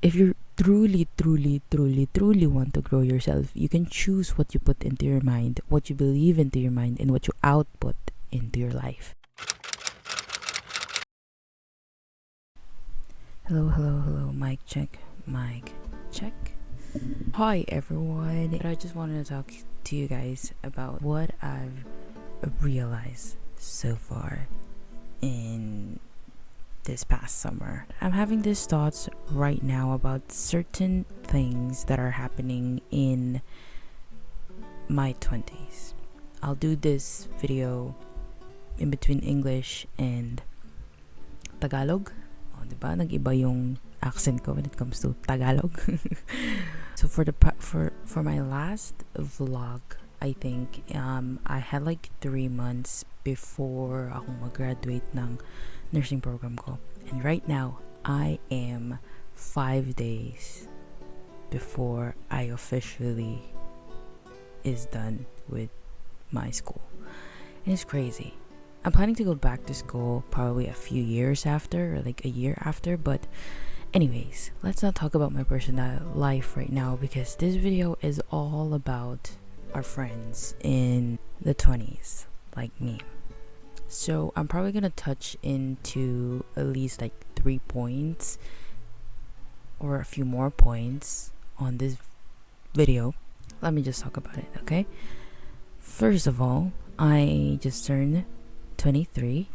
if you truly want to grow yourself, you can choose what you put into your mind, what you believe into your mind, and what you output into your life. Hello, mic check. Hi everyone. I just wanted to talk to you guys about what I've realized so far in this past summer. I'm having these thoughts right now about certain things that are happening in my 20s. I'll do this video in between English and Tagalog. O, diba? Nag-iba yung accent ko when it comes to Tagalog. So for my last vlog, I think I had like 3 months before ako mag-graduate ng nursing program ko. And right now, I am 5 days before I officially is done with my school. And it's crazy. I'm planning to go back to school probably a few years after, or like a year after, but anyways, let's not talk about my personal life right now because this video is all about our friends in the 20s, like me. So I'm probably gonna touch into at least like 3 points or a few more points on this video. Let me just talk about it, okay? First of all, I just turned 23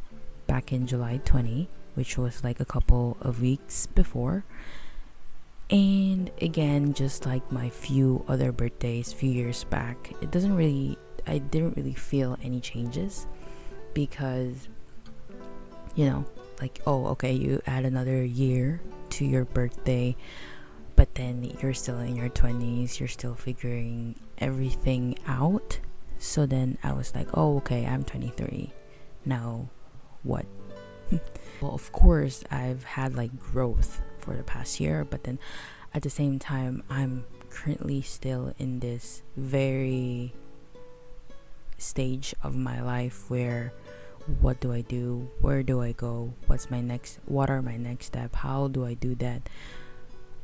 back in July 20, which was like a couple of weeks before. And again, just like my few other birthdays few years back, I didn't really feel any changes because, like, oh, okay, you add another year to your birthday, but then you're still in your 20s, you're still figuring everything out. So then I was like, oh, okay, I'm 23. Now what? Well, of course, I've had like growth for the past year, but then at the same time, I'm currently still in this very stage of my life where what do I do? Where do I go? What are my next step? How do I do that?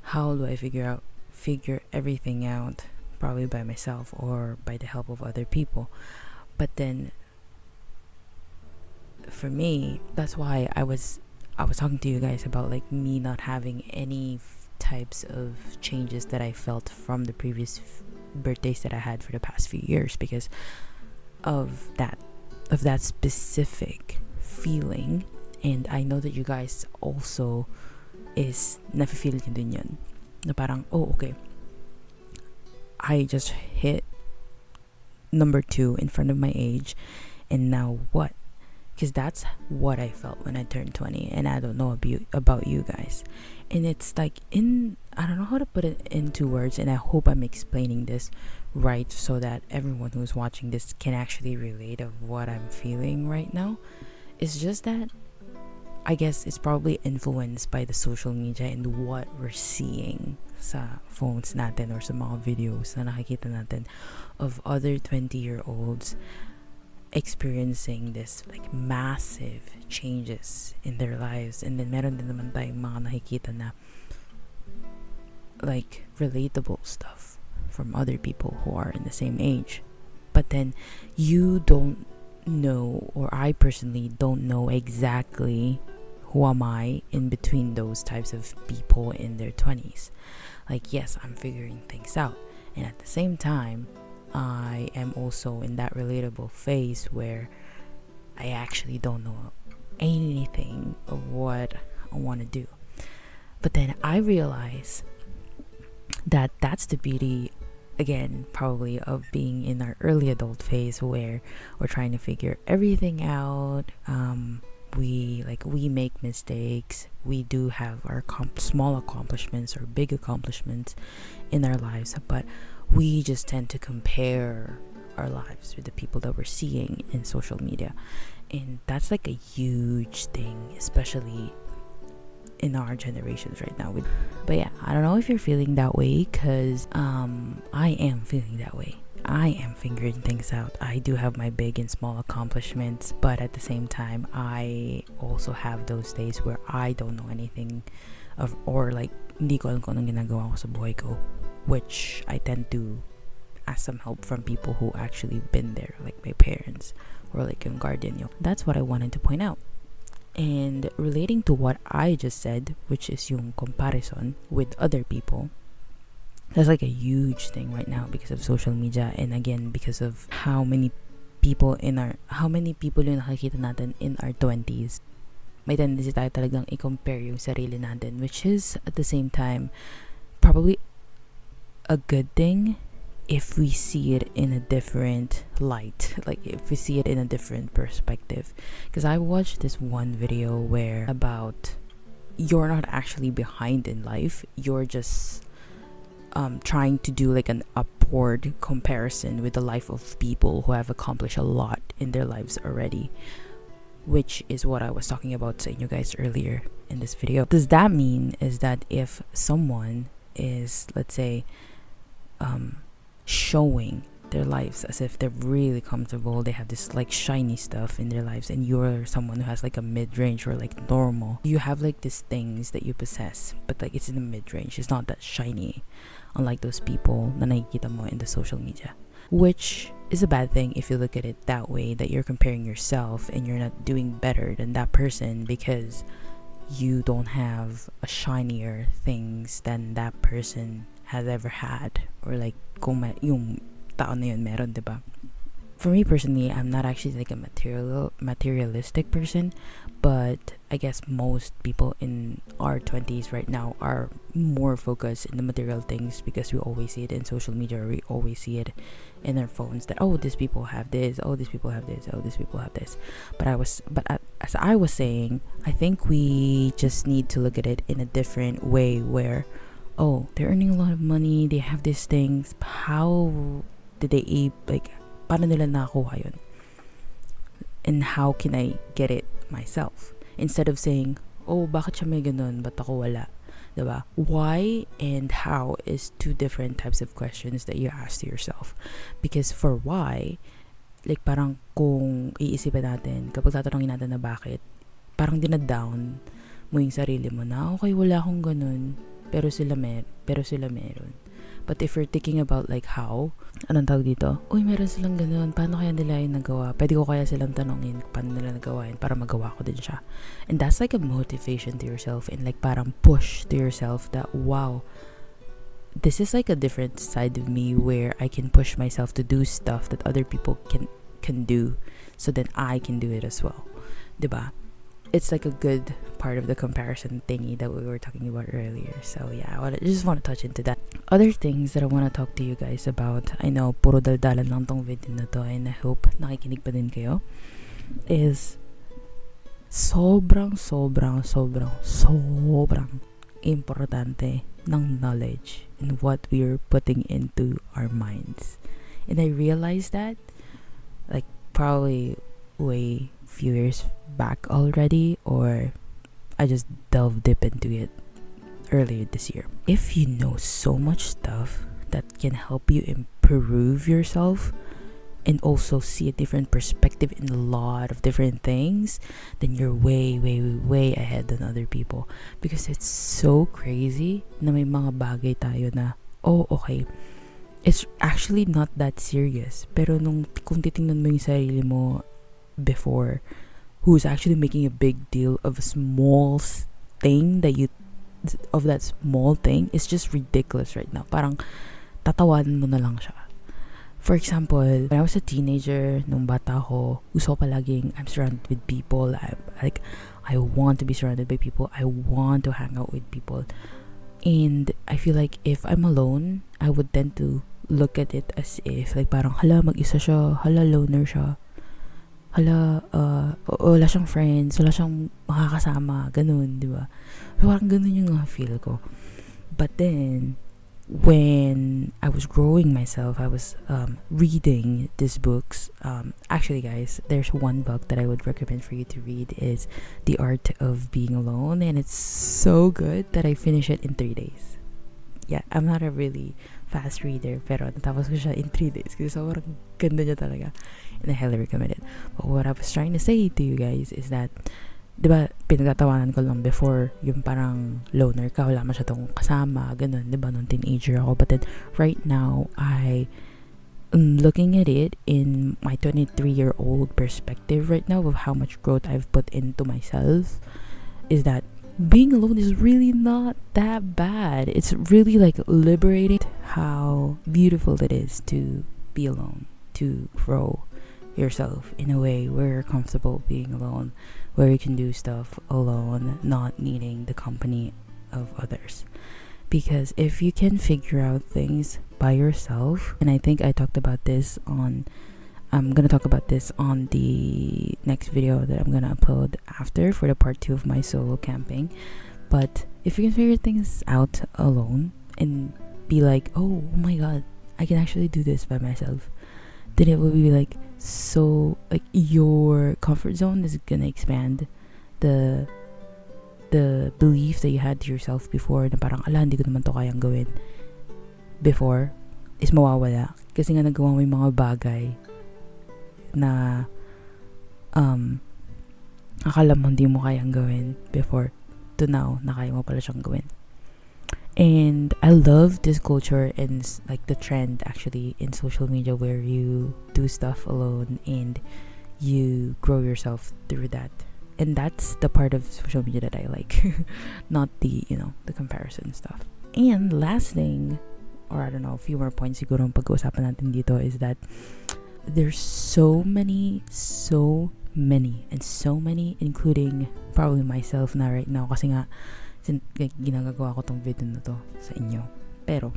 How do I figure everything out? Probably by myself or by the help of other people. But then for me, that's why I was talking to you guys about like me not having any types of changes that I felt from the previous birthdays that I had for the past few years because of that specific feeling. And I know that you guys also is nafe-feel nyo din yun na parang, oh, okay, I just hit number 2 in front of my age, and now what? Because that's what I felt when I turned 20, and I don't know about you guys. And it's like I don't know how to put it into words, and I hope I'm explaining this right so that everyone who's watching this can actually relate of what I'm feeling right now. It's just that I guess it's probably influenced by the social media and what we're seeing sa phones natin or sa mga videos na nakikita natin of other 20-year-olds experiencing this like massive changes in their lives. And then meron din naman tayong mga nakikita na like relatable stuff from other people who are in the same age. But then you don't know, or I personally don't know exactly who am I in between those types of people in their 20s. Like, yes, I'm figuring things out, and at the same time I am also in that relatable phase where I actually don't know anything of what I want to do. But then I realize that that's the beauty, again, probably of being in our early adult phase where we're trying to figure everything out. We make mistakes. We do have our small accomplishments or big accomplishments in our lives, but we just tend to compare our lives with the people that we're seeing in social media. And that's like a huge thing, especially in our generations right now. But yeah, I don't know if you're feeling that way, because I am feeling that way. I am figuring things out. I do have my big and small accomplishments, but at the same time, I also have those days where I don't know anything of, or like hindi ko alam kung anong ginagawa ko sa buhay ko, which I tend to ask some help from people who actually been there, like my parents or like yung guardian. That's what I wanted to point out. And relating to what I just said, which is yung comparison with other people, that's like a huge thing right now because of social media, and again because of how many people yung nakikita natin in our 20s. May tendency tayo talagang i-compare yung sarili natin, which is at the same time probably a good thing if we see it in a different light, like if we see it in a different perspective. Because I watched this one video where about you're not actually behind in life, you're just trying to do like an upward comparison with the life of people who have accomplished a lot in their lives already, which is what I was talking about to you guys earlier in this video. Does that mean is that if someone is, let's say, showing their lives as if they're really comfortable, they have this like shiny stuff in their lives, and you're someone who has like a mid-range or like normal, you have like these things that you possess but like it's in the mid-range, it's not that shiny, unlike those people na nakikita mo in the social media, which is a bad thing if you look at it that way, that you're comparing yourself and you're not doing better than that person because you don't have a shinier things than that person has ever had, or like kung yung tao na yun meron, diba? For me personally, I'm not actually like a materialistic person, but I guess most people in our 20s right now are more focused in the material things because we always see it in social media, or we always see it in our phones that, oh, these people have this, oh, these people have this, oh, these people have this. But as I was saying, I think we just need to look at it in a different way where, oh, they're earning a lot of money, they have these things, how did they like, paano nila nakuha yun? And how can I get it myself? Instead of saying, oh, bakit siya may ganun, ba't ako wala? Diba? Why and how is two different types of questions that you ask to yourself. Because for why, like parang kung iisipin natin, kapag tatanungin natin na bakit, parang dinadown mo yung sarili mo na, okay, wala akong ganun, pero sila meron. But if you're thinking about like how, anong tawag dito? Uy, meron silang ganun. Paano kaya nila yung nagawa? Pwede ko kaya silang tanongin paano nila nagawa yun para magawa ko din siya. And that's like a motivation to yourself and like parang push to yourself that, wow, this is like a different side of me where I can push myself to do stuff that other people can do, so then I can do it as well. Diba? It's like a good part of the comparison thingy that we were talking about earlier. So yeah, I just want to touch into that. Other things that I want to talk to you guys about, I know puro daldalan lang tong video na to, and I hope nakikinig pa din kayo, is sobrang importante ng knowledge and what we are putting into our minds. And I realized that like probably way few years back already, or I just delved deep into it earlier this year. If you know so much stuff that can help you improve yourself and also see a different perspective in a lot of different things, then you're way ahead than other people. Because it's so crazy na may mga bagay tayo na, oh, okay, it's actually not that serious. Pero kung titingnan mo yung sarili mo before, who's actually making a big deal of a small thing of that small thing, is just ridiculous right now. Parang tatawanan mo na lang siya. For example, when I was a teenager, nung bata ko, gusto ko palaging I'm surrounded with people. I want to be surrounded by people. I want to hang out with people. And I feel like if I'm alone, I would tend to look at it as if like parang hala, mag-isa siya, hala, loner siya, hala, wala siyang friends, wala siyang makakasama, ganun, di ba? So, parang ganun yung feel ko. But then, when I was growing myself, I was reading these books. Actually, guys, there's one book that I would recommend for you to read, is The Art of Being Alone, and it's so good that I finished it in 3 days. Yeah, I'm not a really fast reader, pero natapos ko siya in 3 days kasi sobrang ganda niya talaga, and I highly recommend it. But what I was trying to say to you guys is that diba, pinagtatawanan ko lang before, yung parang loner ka, wala masyadong kasama, ganun, diba, nung teenager ako. But then, right now, looking at it in my 23-year-old perspective right now of how much growth I've put into myself, is that being alone is really not that bad. It's really like liberating how beautiful it is to be alone, to grow yourself in a way where you're comfortable being alone, where you can do stuff alone, not needing the company of others. Because if you can figure out things by yourself, and I think I talked about this on I'm gonna talk about this on the next video that I'm gonna upload after for the part 2 of my solo camping. But if you can figure things out alone and be like, oh my god, I can actually do this by myself, then it will be like, so like your comfort zone is gonna expand. The belief that you had to yourself before na parang, ala, hindi ko naman to kayang gawin before, is mawawala kasi nga nagawa mo yung mga bagay na akala mo hindi mo kayang gawin before, to now na kaya mo pala siyang gawin. And I love this culture and like the trend actually in social media where you do stuff alone and you grow yourself through that. And that's the part of social media that I like. Not the, the comparison stuff. And last thing, or I don't know, a few more points siguro ang pag-uusapan natin dito, is that there's so many, including probably myself na right now, kasi nga ginagawa ko tong video na to sa inyo. Pero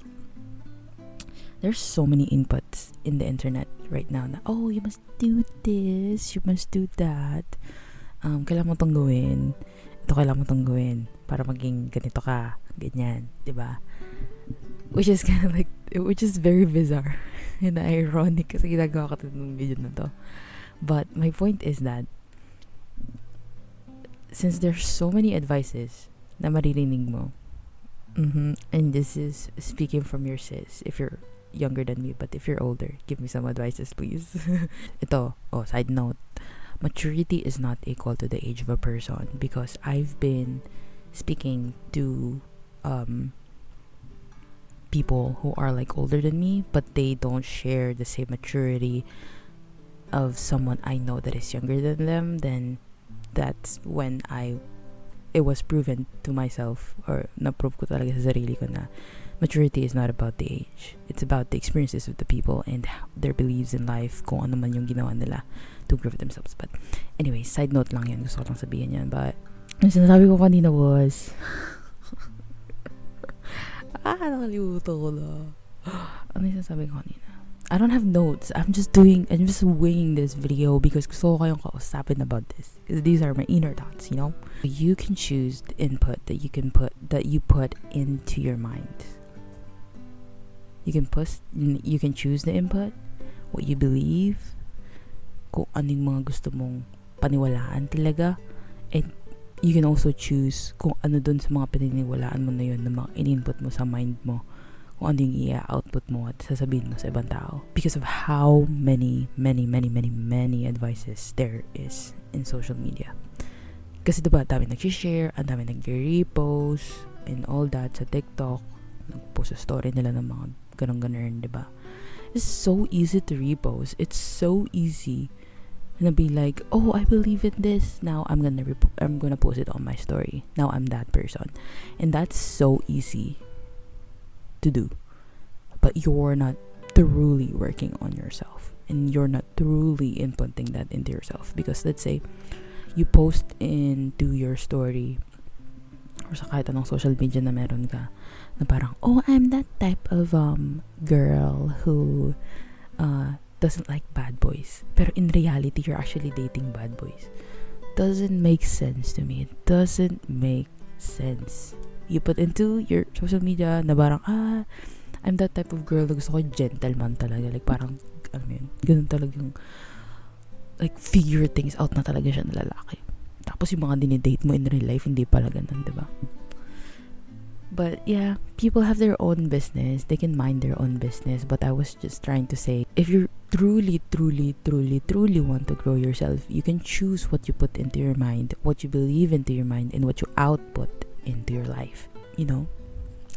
there's so many inputs in the internet right now na, oh, you must do this, you must do that, kailangan mo tong gawin, ito kailangan mo tong gawin para maging ganito ka, ganyan, diba? Which is kind of like, which is very bizarre and ironic kasi ginagawa ko ng video na to. But my point is that since there's so many advices na maririnig mo, and this is speaking from your sis, if you're younger than me, but if you're older, give me some advices please. Ito, side note, maturity is not equal to the age of a person, because I've been speaking to people who are like older than me, but they don't share the same maturity of someone I know that is younger than them. Then that's when it was proven to myself, or na-prove ko talaga sa sarili ko na maturity is not about the age. It's about the experiences of the people and their beliefs in life, kung ano man yung ginawa nila to grow themselves. But anyway, side note lang yun. Gusto ko lang sabihin yan. But yung sinasabi ko kanina was nakalimutan ko na. Ano yung sinasabi ko kanina? I don't have notes. I'm just winging this video because gusto ko kayong kausapin about this. Because these are my inner thoughts, You can choose the input that you put into your mind. You can choose the input, what you believe, kung anong mga gusto mong paniwalaan talaga, and you can also choose kung ano dun sa mga pininiwalaan mo na yun, na mga in-input mo sa mind mo, kung ano yung i-output mo at sasabihin mo sa ibang tao, because of how many advices there is in social media. Kasi diba, dami nag-share, ang dami nag-repost and all that sa TikTok, nag-post sa story nila ng mga ganun, diba? It's so easy to repost. It's so easy na be like, oh, I believe in this, now I'm gonna post it on my story, now I'm that person. And that's so easy to do, but you're not truly working on yourself, and you're not truly inputting that into yourself. Because let's say you post into your story or sa kahit anong social media na meron ka, na parang, oh, I'm that type of girl who doesn't like bad boys, pero in reality you're actually dating bad boys. Doesn't make sense to me. It doesn't make sense. You put into your social media na parang, I'm that type of girl na gusto ko gentleman talaga, like parang, alam mo yun, ganun talaga yung, like, figure things out na talaga siya na lalaki. Tapos yung mga dinidate mo in real life, hindi pala ganun, diba? But yeah, people have their own business. They can mind their own business. But I was just trying to say, if you truly, truly, truly, truly want to grow yourself, you can choose what you put into your mind, what you believe into your mind, and what you output into your life. You know,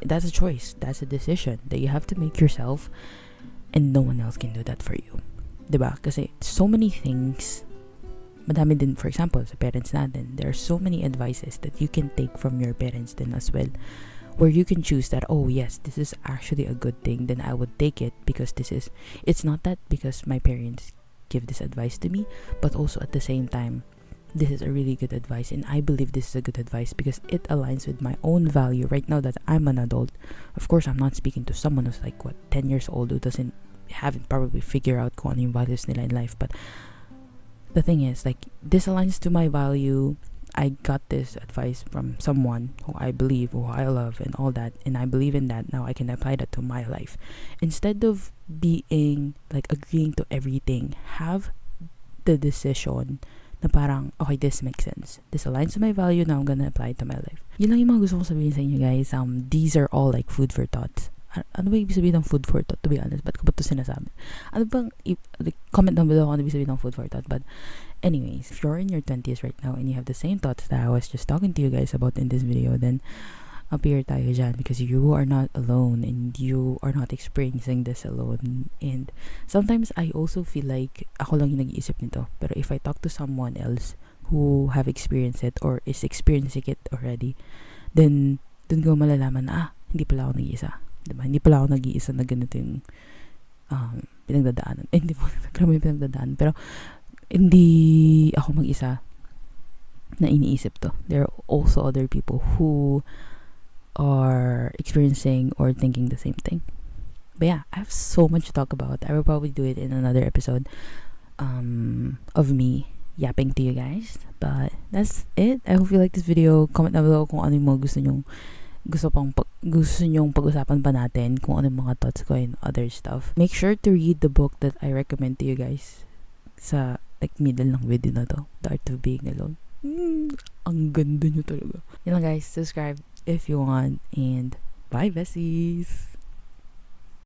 that's a choice. That's a decision that you have to make yourself, and no one else can do that for you. Diba? Kasi so many things, madami din, for example, sa parents natin, there are so many advices that you can take from your parents then as well, where you can choose that, oh yes, this is actually a good thing, then I would take it because it's not that because my parents give this advice to me, but also at the same time, this is a really good advice, and I believe this is a good advice because it aligns with my own value right now that I'm an adult. Of course, I'm not speaking to someone who's like, 10 years old, who haven't probably figured out kung ano yung values nila in life, but the thing is, like, this aligns to my value. I got this advice from someone who I believe, who I love, and all that, and I believe in that. Now I can apply that to my life. Instead of being like agreeing to everything, have the decision na parang, okay, this makes sense. This aligns to my value, now I'm gonna apply it to my life. Yun lang yung mga gusto kong sabihin sa inyo, guys. These are all like food for thoughts. Ano ba ibig sabihin ng food for thought, to be honest? Ba't ko ba ito sinasabi? Ano bang, comment down below kung ano ibig sabihin ng food for thought. But anyways, if you're in your 20s right now and you have the same thoughts that I was just talking to you guys about in this video, then appear tayo dyan, because you are not alone and you are not experiencing this alone. And sometimes I also feel like ako lang yung nag-iisip nito, pero if I talk to someone else who have experienced it or is experiencing it already, then dun ko malalaman na hindi pala ako nag-iisa, diba? Hindi pala ako nag-iisa na ganito yung pinagdadaanan. Hindi mo grabe yung pinagdadaanan, pero hindi ako mag-isa na iniisip to. There are also other people who are experiencing or thinking the same thing. But yeah, I have so much to talk about. I will probably do it in another episode of me yapping to you guys. But that's it. I hope you like this video. Comment down below kung ano yung mga gusto nyong pag-usapan pa natin, kung ano yung mga thoughts ko and other stuff. Make sure to read the book that I recommend to you guys sa like middle ng video na to, The Art of Being Alone. Ang ganda nyo talaga. Yun lang, guys. Subscribe if you want, and bye, bessies!